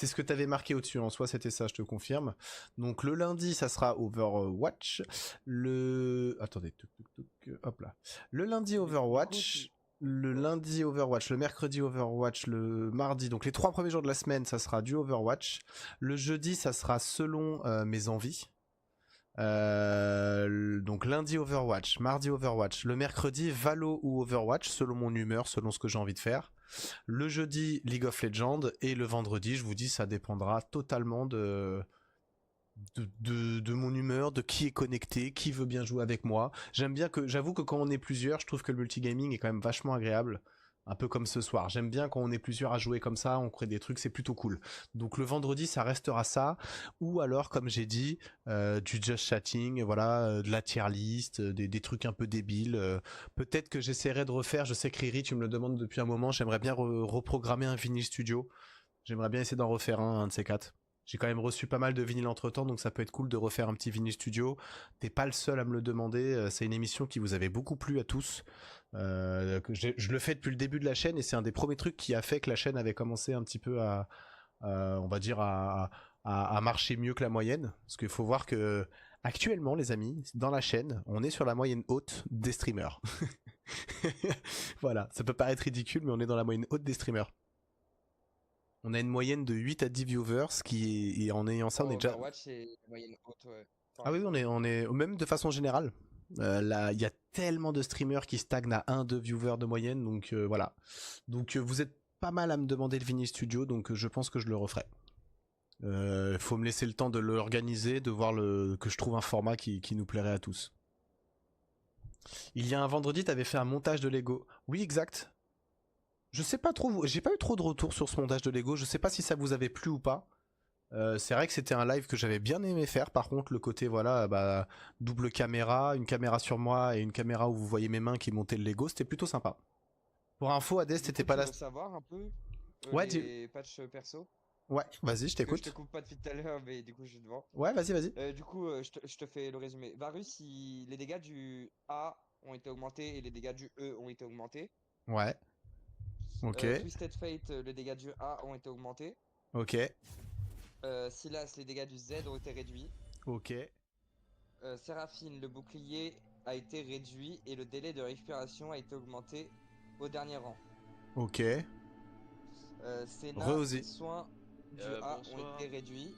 C'est ce que tu avais marqué au-dessus, en soi c'était ça, je te confirme. Donc le lundi, ça sera Overwatch. Attendez, hop là. Le lundi Overwatch, le lundi Overwatch, le mercredi Overwatch, le mardi, donc les 3 premiers jours de la semaine, ça sera du Overwatch. Le jeudi, ça sera selon mes envies. Donc lundi Overwatch, mardi Overwatch, le mercredi Valo ou Overwatch selon mon humeur, selon ce que j'ai envie de faire. Le jeudi League of Legends et le vendredi, je vous dis, ça dépendra totalement de mon humeur, de qui est connecté, qui veut bien jouer avec moi. J'avoue que quand on est plusieurs, je trouve que le multigaming est quand même vachement agréable. Un peu comme ce soir. J'aime bien quand on est plusieurs à jouer comme ça, on crée des trucs, c'est plutôt cool. Donc le vendredi, ça restera ça. Ou alors, comme j'ai dit, du just chatting, voilà, de la tier list, des trucs un peu débiles. Peut-être que j'essaierai de refaire, je sais que Riri, tu me le demandes depuis un moment, j'aimerais bien reprogrammer un Vinyl Studio. J'aimerais bien essayer d'en refaire un de ces quatre. J'ai quand même reçu pas mal de vinyles entre temps, donc ça peut être cool de refaire un petit Vinyl Studio. T'es pas le seul à me le demander, c'est une émission qui vous avait beaucoup plu à tous. Je le fais depuis le début de la chaîne et c'est un des premiers trucs qui a fait que la chaîne avait commencé un petit peu on va dire, à marcher mieux que la moyenne. Parce qu'il faut voir que actuellement, les amis, dans la chaîne, on est sur la moyenne haute des streamers. Voilà, ça peut paraître ridicule, mais on est dans la moyenne haute des streamers. On a une moyenne de 8 à 10 viewers, et en ayant ça, on est déjà... Overwatch, c'est la moyenne haute, ouais. Ah oui, Pareil. même de façon générale. Là, il y a tellement de streamers qui stagnent à 1-2 viewers de moyenne, donc voilà. Donc vous êtes pas mal à me demander le Vini Studio, donc je pense que je le referai. Faut me laisser le temps de l'organiser, de voir que je trouve un format qui nous plairait à tous. Il y a un vendredi, t'avais fait un montage de Lego. Oui, exact. Je sais pas trop, j'ai pas eu trop de retours sur ce montage de Lego, je sais pas si ça vous avait plu ou pas. C'est vrai que c'était un live que j'avais bien aimé faire. Par contre, le côté voilà, bah, double caméra, une caméra sur moi et une caméra où vous voyez mes mains qui montaient le Lego, c'était plutôt sympa. Pour info, Hades, Du t'étais coup, pas tu là. veux savoir un peu Ouais, les patchs perso? ouais, vas-y, je Parce que je te t'écoute. coupe pas depuis tout à l'heure, mais du coup, je suis devant. Ouais, vas-y, vas-y. Du coup, je te fais le résumé. Varus, les dégâts du A ont été augmentés et les dégâts du E ont été augmentés. Ouais, ok, Twisted Fate, les dégâts du A ont été augmentés. ok, Silas, les dégâts du Z ont été réduits. ok, Séraphine, le bouclier a été réduit et le délai de récupération a été augmenté au dernier rang. ok. Senna, les Re-osé. soins du A ont été Bonsoir. réduits.